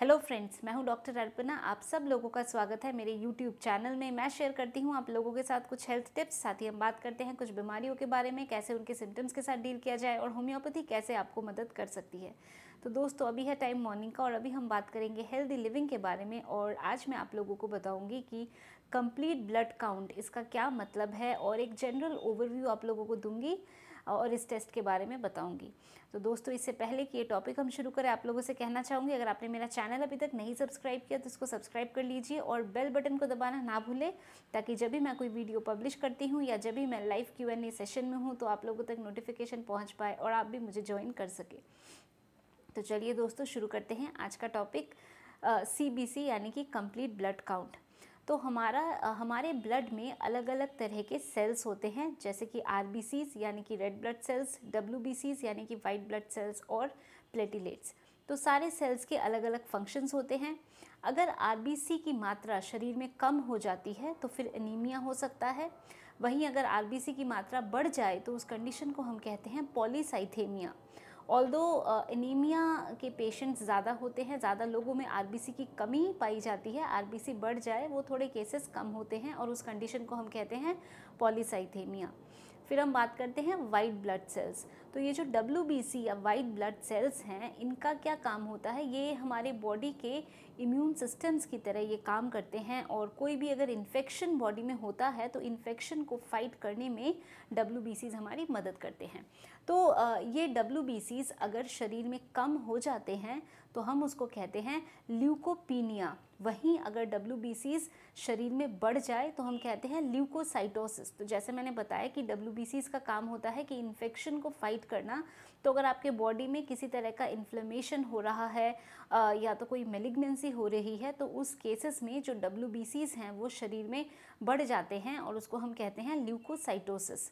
Hello friends, मैं हूं doctor Arpana. आप सब लोगों का स्वागत है मेरे यूट्यूब चैनल में। मैं शेयर करती हूं आप लोगों के साथ कुछ हेल्थ टिप्स, साथ ही हम बात करते हैं कुछ बीमारियों के बारे में, कैसे उनके सिम्टम्स के साथ डील किया जाए और होम्योपैथी कैसे आपको मदद कर सकती है। तो दोस्तों, अभी है टाइम मॉर्निंग का और अभी हम बात करेंगे हेल्दी लिविंग के बारे में। और आज मैं आप लोगों को बताऊंगी कि कंप्लीट ब्लड काउंट इसका क्या मतलब है और एक जनरल ओवरव्यू आप लोगों को दूंगी और इस टेस्ट के बारे में बताऊंगी। तो दोस्तों, इससे पहले कि ये टॉपिक हम शुरू करें, आप लोगों से कहना चाहूँगी, अगर आपने मेरा चैनल अभी तक नहीं सब्सक्राइब किया तो इसको सब्सक्राइब कर लीजिए और बेल बटन को दबाना ना भूलें, ताकि जब भी मैं कोई वीडियो पब्लिश करती हूँ या जब भी मैं लाइव Q&A सेशन में हूँ तो आप लोगों तक नोटिफिकेशन पहुँच पाए और आप भी मुझे ज्वाइन कर सके। तो चलिए दोस्तों, शुरू करते हैं आज का टॉपिक CBC यानी कि कंप्लीट ब्लड काउंट। तो हमारे ब्लड में अलग अलग तरह के सेल्स होते हैं, जैसे कि RBCs यानी कि रेड ब्लड सेल्स, WBCs यानी कि वाइट ब्लड सेल्स और प्लेटिलेट्स। तो सारे सेल्स के अलग अलग फंक्शंस होते हैं। अगर RBC की मात्रा शरीर में कम हो जाती है तो फिर एनीमिया हो सकता है। वहीं अगर RBC की मात्रा बढ़ जाए तो उस कंडीशन को हम कहते हैं पॉलीसाइथेमिया। ऑल्दो एनीमिया के पेशेंट्स ज़्यादा होते हैं, ज़्यादा लोगों में RBC की कमी पाई जाती है, RBC बढ़ जाए वो थोड़े केसेस कम होते हैं और उस कंडीशन को हम कहते हैं पॉलीसाइथेमिया। फिर हम बात करते हैं वाइट ब्लड सेल्स। तो ये जो WBC या वाइट ब्लड सेल्स हैं, इनका क्या काम होता है? ये हमारे बॉडी के इम्यून सिस्टम्स की तरह ये काम करते हैं और कोई भी अगर इन्फेक्शन बॉडी में होता है तो इन्फेक्शन को फाइट करने में WBCs हमारी मदद करते हैं। तो ये WBCs अगर शरीर में कम हो जाते हैं तो हम उसको कहते हैं ल्यूकोपीनिया। वहीं अगर WBCs शरीर में बढ़ जाए तो हम कहते हैं ल्यूकोसाइटोसिस। तो जैसे मैंने बताया कि WBCs का काम होता है कि इन्फेक्शन को फाइट करना। तो अगर आपके बॉडी में किसी तरह का इन्फ्लेमेशन हो रहा है या तो कोई मेलिग्नेंसी हो रही है, तो उस केसेस में जो WBCs हैं वो शरीर में बढ़ जाते हैं और उसको हम कहते हैं ल्यूकोसाइटोसिस।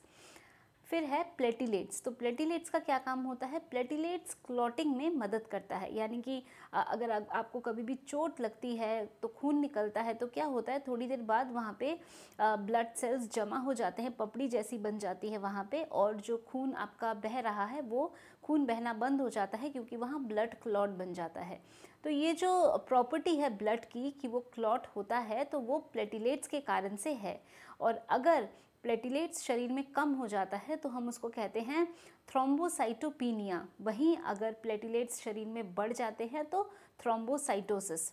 फिर है प्लेटिलेट्स। तो प्लेटिलेट्स का क्या काम होता है? प्लेटिलेट्स क्लॉटिंग में मदद करता है, यानी कि अगर आपको कभी भी चोट लगती है तो खून निकलता है तो क्या होता है, थोड़ी देर बाद वहाँ पे ब्लड सेल्स जमा हो जाते हैं, पपड़ी जैसी बन जाती है वहाँ पे, और जो खून आपका बह रहा है वो खून बहना बंद हो जाता है क्योंकि वहाँ ब्लड क्लॉट बन जाता है। तो ये जो प्रॉपर्टी है ब्लड की कि वो क्लॉट होता है, तो वो प्लेटिलेट्स के कारण से है। और अगर प्लेटिलेट्स शरीर में कम हो जाता है तो हम उसको कहते हैं थ्रोम्बोसाइटोपिनिया। वहीं अगर प्लेटिलेट्स शरीर में बढ़ जाते हैं तो थ्रोम्बोसाइटोसिस।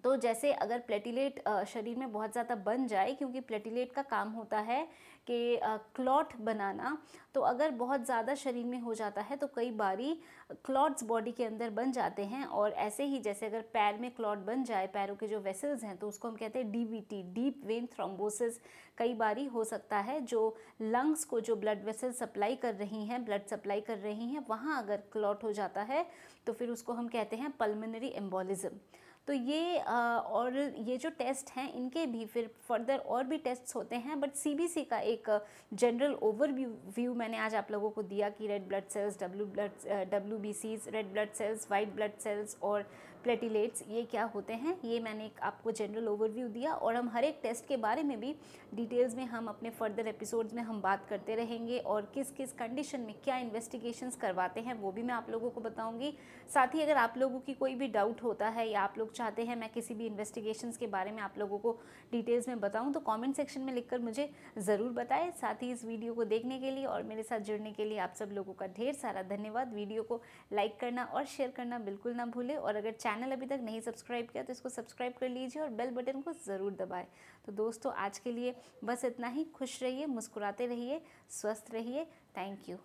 तो जैसे अगर प्लेटिलेट शरीर में बहुत ज़्यादा बन जाए, क्योंकि प्लेटिलेट का काम होता है कि क्लॉट बनाना, तो अगर बहुत ज़्यादा शरीर में हो जाता है तो कई बारी क्लॉट्स बॉडी के अंदर बन जाते हैं। और ऐसे ही जैसे अगर पैर में क्लॉट बन जाए, पैरों के जो वेसल्स हैं, तो उसको हम कहते हैं DVT, डीप वेन थ्रोम्बोसिस। कई बारी हो सकता है जो लंग्स को जो ब्लड वेसल सप्लाई कर रही हैं, ब्लड सप्लाई कर रही हैं, वहाँ अगर क्लॉट हो जाता है तो फिर उसको हम कहते हैं पल्मोनरी एम्बोलिज्म। तो और ये जो टेस्ट हैं इनके भी फिर फर्दर और भी टेस्ट्स होते हैं, बट CBC का एक जनरल ओवरव्यू मैंने आज आप लोगों को दिया कि red blood cells, WBCs, red blood cells, white blood cells और प्लेटिलेट्स ये क्या होते हैं, ये मैंने एक आपको जनरल ओवरव्यू दिया। और हम हर एक टेस्ट के बारे में भी डिटेल्स में हम अपने फर्दर एपिसोड्स में हम बात करते रहेंगे और किस किस कंडीशन में क्या इन्वेस्टिगेशंस करवाते हैं वो भी मैं आप लोगों को बताऊंगी। साथ ही अगर आप लोगों की कोई भी डाउट होता है या आप लोग चाहते हैं मैं किसी भी इन्वेस्टिगेशंस के बारे में आप लोगों को डिटेल्स में बताऊं, तो कमेंट सेक्शन में लिखकर मुझे ज़रूर बताएं। साथ ही इस वीडियो को देखने के लिए और मेरे साथ जुड़ने के लिए आप सब लोगों का ढेर सारा धन्यवाद। वीडियो को लाइक करना और शेयर करना बिल्कुल ना भूलें, और अगर चैनल अभी तक नहीं सब्सक्राइब किया तो इसको सब्सक्राइब कर लीजिए और बेल बटन को ज़रूर दबाएं। तो दोस्तों, आज के लिए बस इतना ही। खुश रहिए, मुस्कुराते रहिए, स्वस्थ रहिए। Thank you.